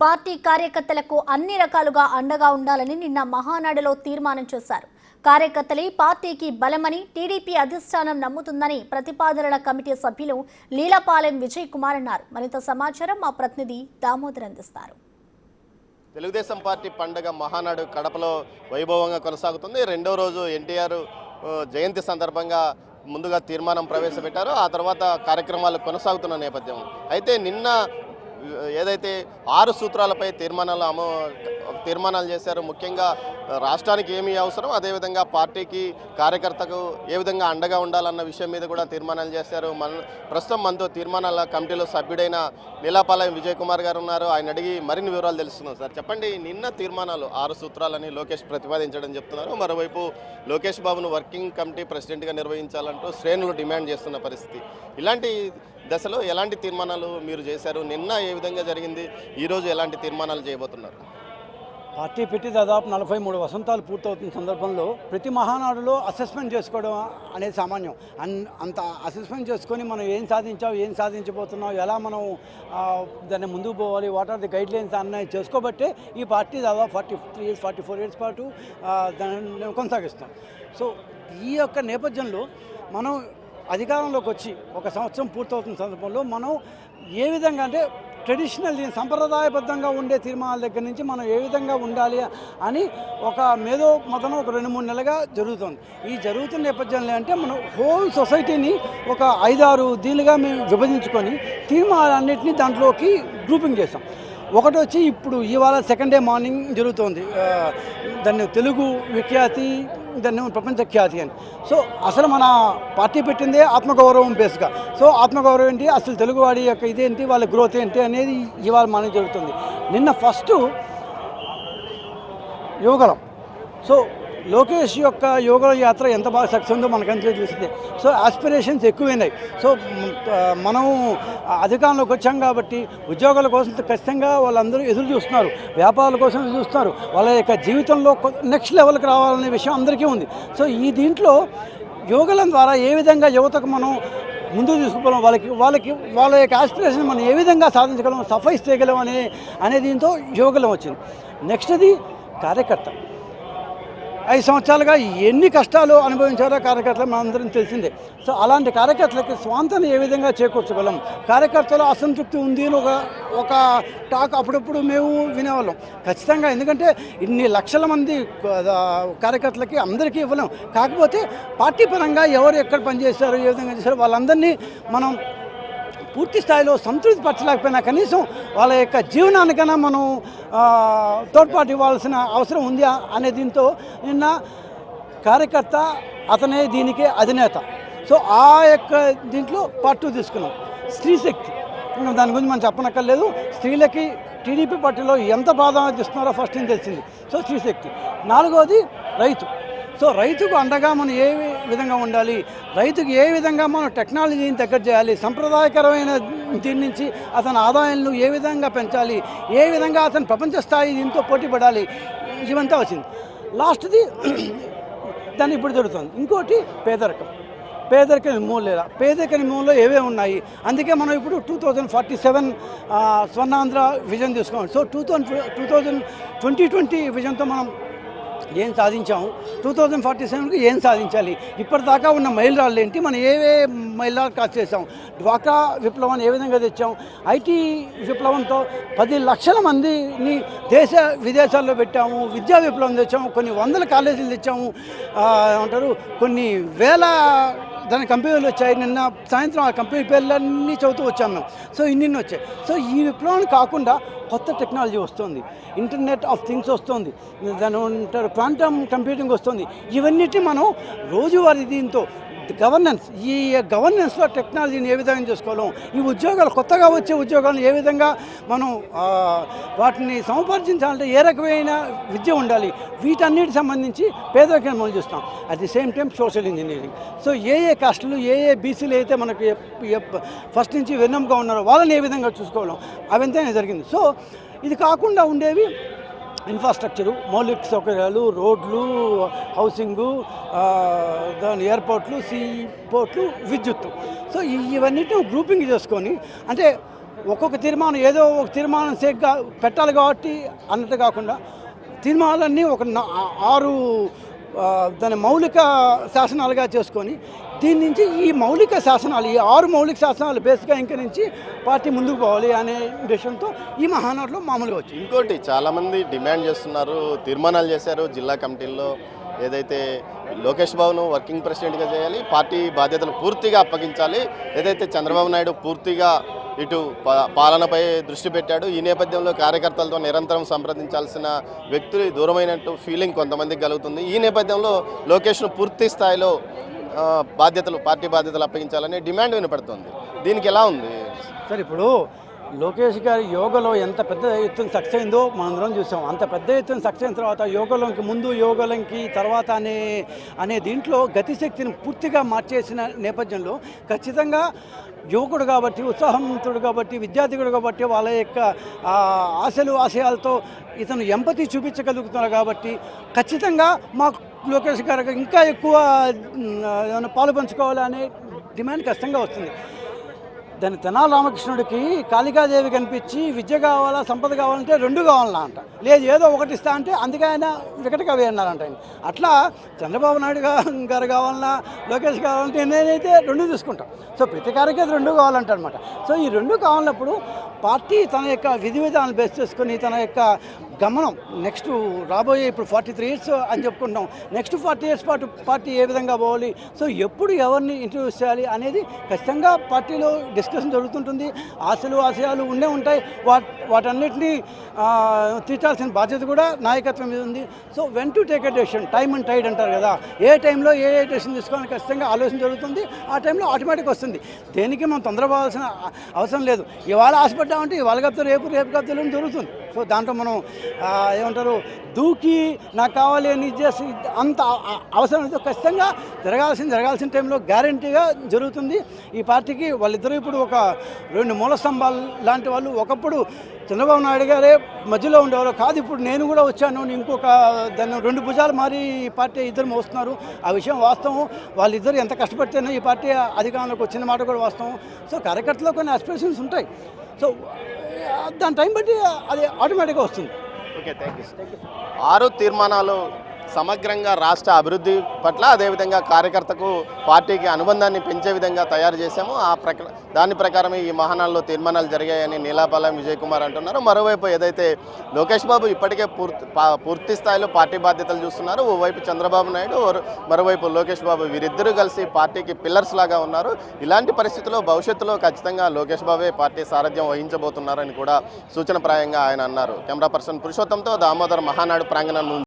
Party కార్యకర్తలకు అన్ని రకాలుగా అండగా ఉండాలని నిన్న మహానాడులో తీర్మానం చేశారు. కార్యకర్తలే పార్టీకి బలమని టీడీపీ అధిష్టానం నమ్ముతుందని ప్రతిపాదనల కమిటీ సభ్యులు లీలాపాలెం విజయ్ కుమార్ అన్నారు. మరింత సమాచారం మా ప్రతినిధి దామోదర్ అందిస్తారు. తెలుగుదేశం పార్టీ పండుగ మహానాడు కడపలో వైభవంగా కొనసాగుతుంది. రెండో రోజు ఎన్టీఆర్ జయంతి సందర్భంగా ముందుగా తీర్మానం ప్రవేశపెట్టారు. ఆ తర్వాత కార్యక్రమాలు కొనసాగుతున్న నేపథ్యం. అయితే నిన్న ఏదైతే 6 సూత్రాలపై తీర్మానాలు చేశారు. ముఖ్యంగా రాష్ట్రానికి ఏమి అవసరం, అదేవిధంగా పార్టీకి కార్యకర్తకు ఏ విధంగా అండగా ఉండాలన్న విషయం మీద కూడా తీర్మానాలు చేశారు. ప్రస్తుతం మనతో తీర్మానాల కమిటీలో సభ్యుడైన లీలాపాలెం విజయ్ కుమార్ గారు ఉన్నారు. ఆయన అడిగి మరిన్ని వివరాలు తెలుస్తున్నాం. సార్ చెప్పండి, నిన్న తీర్మానాలు 6 సూత్రాలని లోకేష్ ప్రతిపాదించడం చెప్తున్నారు. మరోవైపు లోకేష్ బాబును వర్కింగ్ కమిటీ ప్రెసిడెంట్గా నిర్వహించాలంటూ శ్రేణులు డిమాండ్ చేస్తున్న పరిస్థితి. ఇలాంటి దశలో ఎలాంటి తీర్మానాలు మీరు చేశారు? నిన్న ఏ విధంగా జరిగింది? ఈరోజు ఎలాంటి తీర్మానాలు చేయబోతున్నారు? పార్టీ పెట్టి దాదాపు 43 వసంతాలు పూర్తవుతున్న సందర్భంలో ప్రతి మహానాడులో అసెస్మెంట్ చేసుకోవడం అనేది సామాన్యం. అంత అసెస్మెంట్ చేసుకొని మనం ఏం సాధించాం, ఏం సాధించబోతున్నాం, ఎలా మనం దాన్ని ముందుకు పోవాలి, what are the guidelines అన్నది చేసుకోబట్టే ఈ పార్టీ దాదాపు 43 ఇయర్స్ 44 ఇయర్స్ పాటు దాన్ని కొనసాగిస్తాం. సో ఈ యొక్క నేపథ్యంలో మనం అధికారంలోకి వచ్చి 1 సంవత్సరం పూర్తవుతున్న సందర్భంలో మనం ఏ విధంగా అంటే ట్రెడిషనల్ సంప్రదాయబద్ధంగా ఉండే తీర్మానాల దగ్గర నుంచి మనం ఏ విధంగా ఉండాలి అని ఒక మేధో మతనం ఒక 2-3 నెలలుగా జరుగుతుంది. ఈ జరుగుతున్న నేపథ్యంలో అంటే మనం హోల్ సొసైటీని ఒక 5-6 దీలుగా మేము విభజించుకొని తీర్మానాలన్నింటినీ దాంట్లోకి గ్రూపింగ్ చేస్తాం. ఒకటి వచ్చి ఇప్పుడు ఇవాళ సెకండ్ డే మార్నింగ్ జరుగుతోంది, దాన్ని తెలుగు విఖ్యాతి, దాన్ని ప్రపంచ ఖ్యాతి అని. సో అసలు మన పార్టీ పెట్టిందే ఆత్మగౌరవం బేస్గా. సో ఆత్మగౌరవం ఏంటి, అసలు తెలుగువాడి యొక్క ఇదేంటి, వాళ్ళ గ్రోత్ ఏంటి అనేది ఇవాళ మనకి జరుగుతుంది. నిన్న ఫస్ట్ యువగలం. సో లోకేష్ యొక్క యోగ యాత్ర ఎంత బాగా సక్సెస్ ఉందో మనకంతా తెలిసిందే. సో ఆస్పిరేషన్స్ ఎక్కువైనాయి. సో మనం అధికారంలోకి వచ్చాం కాబట్టి ఉద్యోగాల కోసం ఖచ్చితంగా వాళ్ళందరూ ఎదురు చూస్తున్నారు, వ్యాపారాల కోసం ఎదురు చూస్తున్నారు, వాళ్ళ యొక్క జీవితంలో నెక్స్ట్ లెవెల్కి రావాలనే విషయం అందరికీ ఉంది. సో ఈ దీంట్లో యోగలం ద్వారా ఏ విధంగా యువతకు మనం ముందుకు తీసుకుపోవడం, వాళ్ళ యొక్క ఆస్పిరేషన్ మనం ఏ విధంగా సాధించగలం, సఫైస్ చేయగలం అనే దీంతో యోగలం వచ్చింది. నెక్స్ట్ది కార్యకర్త. 5 సంవత్సరాలుగా ఎన్ని కష్టాలు అనుభవించారో కార్యకర్తలు మనందరం తెలిసిందే. సో అలాంటి కార్యకర్తలకి స్వాంతను ఏ విధంగా చేకూర్చగలం, కార్యకర్తలు అసంతృప్తి ఉంది అని ఒక టాక్ అప్పుడప్పుడు మేము వినేవాళ్ళం ఖచ్చితంగా. ఎందుకంటే ఇన్ని లక్షల మంది కార్యకర్తలకి అందరికీ ఇవ్వలేం. కాకపోతే పార్టీ పరంగా ఎవరు ఎక్కడ పనిచేశారో, ఏ విధంగా చేశారో వాళ్ళందరినీ మనం పూర్తి స్థాయిలో సంతృప్తి పరచలేకపోయినా కనీసం వాళ్ళ యొక్క జీవనానికైనా మనం తోడ్పాటు ఇవ్వాల్సిన అవసరం ఉంది అనే దీంతో నిన్న కార్యకర్త అతనే దీనికి అధినేత. సో ఆ యొక్క దీంట్లో పార్ట్ 2 తీసుకున్నాం. స్త్రీ శక్తి, దాని గురించి మనం చెప్పనక్కర్లేదు. స్త్రీలకి టీడీపీ పార్టీలో ఎంత ప్రాధాన్యత ఇస్తున్నారో ఫస్ట్ ఏం తెలిసింది. సో స్త్రీ శక్తి. 4వది రైతు. సో రైతుకు అండగా మనం ఏ విధంగా ఉండాలి, రైతుకు ఏ విధంగా మనం టెక్నాలజీని దగ్గర చేయాలి, సంప్రదాయకరమైన దీని నుంచి అతని ఆదాయాలను ఏ విధంగా పెంచాలి, ఏ విధంగా అతను ప్రపంచ స్థాయి దీంతో పోటీ పడాలి, ఇవంతా వచ్చింది. లాస్ట్ది దాన్ని ఇప్పుడు జరుగుతుంది. ఇంకోటి పేదరిక నిర్మూలన. పేదరిక నిర్మూలనలో ఏవే ఉన్నాయి, అందుకే మనం ఇప్పుడు 2047 స్వర్ణాంధ్ర విజన్ తీసుకోవాలి. సో 2020 విజన్తో మనం ఏం సాధించాము, 2047కి ఏం సాధించాలి, ఇప్పటిదాకా ఉన్న మైలురాళ్ళు ఏంటి, మనం ఏవే మైలురాళ్ళు కాస్ట్ చేసాం, డ్వాక్రా విప్లవాన్ని ఏ విధంగా తెచ్చాం, ఐటీ విప్లవంతో 10 లక్షల మందిని విదేశాల్లో పెట్టాము, విద్యా విప్లవం తెచ్చాము, కొన్ని వందల కాలేజీలు తెచ్చాము, ఏమంటారు కొన్ని వేల దాని కంపెనీలు వచ్చాయి. నిన్న సాయంత్రం ఆ కంపెనీ పేర్లన్నీ చదువుతూ వచ్చాం మేము. సో ఇన్ని వచ్చాయి. సో ఈ విప్లవాన్ని కాకుండా కొత్త టెక్నాలజీ వస్తుంది, ఇంటర్నెట్ ఆఫ్ థింగ్స్ వస్తుంది, దాని అంటారు క్వాంటమ్ కంప్యూటింగ్ వస్తుంది. ఇవన్నిటి మనం రోజువారీ దీంతో గవర్నెన్స్, ఈ గవర్నెన్స్లో టెక్నాలజీని ఏ విధంగా చేసుకోవడం, ఈ ఉద్యోగాలు కొత్తగా వచ్చే ఉద్యోగాలను ఏ విధంగా మనం వాటిని సముపార్జించాలంటే ఏ రకమైన విద్య ఉండాలి, వీటన్నిటికి సంబంధించి పేదరికాన్ని మనం చూస్తాం. At the same time social engineering. So ఏ కాస్టులు, ఏ బీసీలు అయితే మనకి ఫస్ట్ నుంచి వెన్నెముగా ఉన్నారో వాళ్ళని ఏ విధంగా చూసుకోవడం, అవంతా జరిగింది. సో ఇది కాకుండా ఉండేవి ఇన్ఫ్రాస్ట్రక్చరు, మౌలిక సౌకర్యాలు, రోడ్లు, హౌసింగు, దాని ఎయిర్పోర్ట్లు, సీ పోర్ట్లు, విద్యుత్తు. సో ఇవన్నిటిని గ్రూపింగ్ చేసుకొని, అంటే ఒక్కొక్క తీర్మానం ఏదో ఒక తీర్మానం సేగ్గా పెట్టాలి కాబట్టి అన్నట్టు కాకుండా తీర్మానాలన్నీ ఒక 6 దాని మౌలిక శాసనాలుగా చేసుకొని దీని నుంచి ఈ మౌలిక శాసనాలు ఈ 6 మౌలిక శాసనాలు బేస్గా ఇంక నుంచి పార్టీ ముందుకు పోవాలి అనే ఉద్దేశంతో ఈ మహానాడులో మామూలుగా వచ్చింది. ఇంకోటి చాలామంది డిమాండ్ చేస్తున్నారు, తీర్మానాలు చేశారు జిల్లా కమిటీల్లో, ఏదైతే లోకేష్ బాబును వర్కింగ్ ప్రెసిడెంట్గా చేయాలి, పార్టీ బాధ్యతలు పూర్తిగా అప్పగించాలి, ఏదైతే చంద్రబాబు నాయుడు పూర్తిగా ఇటు పాలనపై దృష్టి పెట్టాడు, ఈ నేపథ్యంలో కార్యకర్తలతో నిరంతరం సంప్రదించాల్సిన వ్యక్తులు దూరమైనట్టు ఫీలింగ్ కొంతమందికి కలుగుతుంది. ఈ నేపథ్యంలో లోకేష్ను పూర్తి స్థాయిలో పార్టీ బాధ్యతలు అప్పగించాలనే డిమాండ్ వినపడుతుంది. దీనికి ఎలా ఉంది సార్? ఇప్పుడు లోకేష్ గారి యోగలో ఎంత పెద్ద ఎత్తున సక్సెస్ అయిందో మనందరం చూసాం. అంత పెద్ద ఎత్తున సక్సెస్ అయిన తర్వాత యోగలోకి ముందు యోగలంకి తర్వాత అనే దీంట్లో గతిశక్తిని పూర్తిగా మార్చేసిన నేపథ్యంలో ఖచ్చితంగా యువకుడు కాబట్టి, ఉత్సాహవంతుడు కాబట్టి, విద్యార్థికుడు కాబట్టి వాళ్ళ యొక్క ఆశయాలతో ఇతను ఎంపతి చూపించగలుగుతున్నారు కాబట్టి ఖచ్చితంగా మా లోకేష్ గారికి ఇంకా ఎక్కువ పాలు పంచుకోవాలనే డిమాండ్ ఖచ్చితంగా వస్తుంది. దాని తెనాలి రామకృష్ణుడికి కాళికాదేవి కనిపించి విద్య కావాలా సంపద కావాలంటే 2 కావాలన్నా అంట, లేదు ఏదో ఒకటి ఇస్తా అంటే అందుకే ఆయన వికటగా వేయన్నారంట. ఆయన అట్లా చంద్రబాబు నాయుడు గారు కావాలన్నా లోకేష్ కావాలంటే నేనైతే 2 తీసుకుంటాం. సో ప్రతి కార్యక్రమం 2 కావాలంట అనమాట. సో ఈ 2 కావాలన్నప్పుడు పార్టీ తన యొక్క విధి విధానాలు బేస్ చేసుకొని తన యొక్క గమనం నెక్స్ట్ రాబోయే ఇప్పుడు 43 ఇయర్స్ అని చెప్పుకుంటాం, నెక్స్ట్ 40 ఇయర్స్ పాటు పార్టీ ఏ విధంగా పోవాలి, సో ఎప్పుడు ఎవరిని ఇంట్రడ్యూస్ చేయాలి అనేది ఖచ్చితంగా పార్టీలో డిస్కషన్ జరుగుతుంటుంది. ఆశయాలు ఉండే ఉంటాయి, వాటన్నిటినీ తీర్చాల్సిన బాధ్యత కూడా నాయకత్వం మీద ఉంది. So when to take a decision, time and tide అంటారు కదా, ఏ టైంలో ఏ డెసిషన్ తీసుకోవాలని ఖచ్చితంగా ఆలోచన జరుగుతుంది. ఆ టైంలో ఆటోమేటిక్ వస్తుంది. దేనికి మనం తొందరపోవాల్సిన అవసరం లేదు. ఇవాళ ఆశపడ్డామంటే ఇవాళ కప్తారు, రేపు కప్తారు జరుగుతుంది. సో దాంట్లో మనం ఏమంటారు దూకి నాకు కావాలి అని చేసి అంత అవసరం లేదు. ఖచ్చితంగా జరగాల్సిన టైంలో గ్యారంటీగా జరుగుతుంది. ఈ పార్టీకి వాళ్ళిద్దరూ ఇప్పుడు ఒక 2 మూల స్తంభాలు లాంటి వాళ్ళు. ఒకప్పుడు చంద్రబాబు నాయుడు గారే మధ్యలో ఉండేవారు కాదు, ఇప్పుడు నేను కూడా వచ్చాను, ఇంకొక దాన్ని 2 భుజాలు మారి ఈ పార్టీ ఇద్దరు మోస్తున్నారు. ఆ విషయం వాస్తవం. వాళ్ళిద్దరు ఎంత కష్టపడితేనే ఈ పార్టీ అధికారంలోకి వచ్చిన మాట కూడా వాస్తవం. సో కార్యకర్తలో కొన్ని ఆస్పిరేషన్స్ ఉంటాయి. సో దాని టైం బట్టి అది ఆటోమేటిక్గా వస్తుంది. Okay, thank you. 6 తీర్మానాలు సమగ్రంగా రాష్ట్ర అభివృద్ధి పట్ల, అదేవిధంగా కార్యకర్తకు పార్టీకి అనుబంధాన్ని పెంచే విధంగా తయారు చేశాము. దాని ప్రకారమే ఈ మహానాడులో తీర్మానాలు జరిగాయని నీలాపాలెం విజయ్ కుమార్ అంటున్నారు. మరోవైపు ఏదైతే లోకేష్ బాబు ఇప్పటికే పూర్తి స్థాయిలో పార్టీ బాధ్యతలు చూస్తున్నారు, ఓవైపు చంద్రబాబు నాయుడు, మరోవైపు లోకేష్ బాబు, వీరిద్దరూ కలిసి పార్టీకి పిల్లర్స్ లాగా ఉన్నారు. ఇలాంటి పరిస్థితుల్లో భవిష్యత్తులో ఖచ్చితంగా లోకేష్ బాబే పార్టీ సారథ్యం వహించబోతున్నారని కూడా సూచనప్రాయంగా ఆయన అన్నారు. కెమెరా పర్సన్ పురుషోత్తంతో దామోదర్, మహానాడు ప్రాంగణం.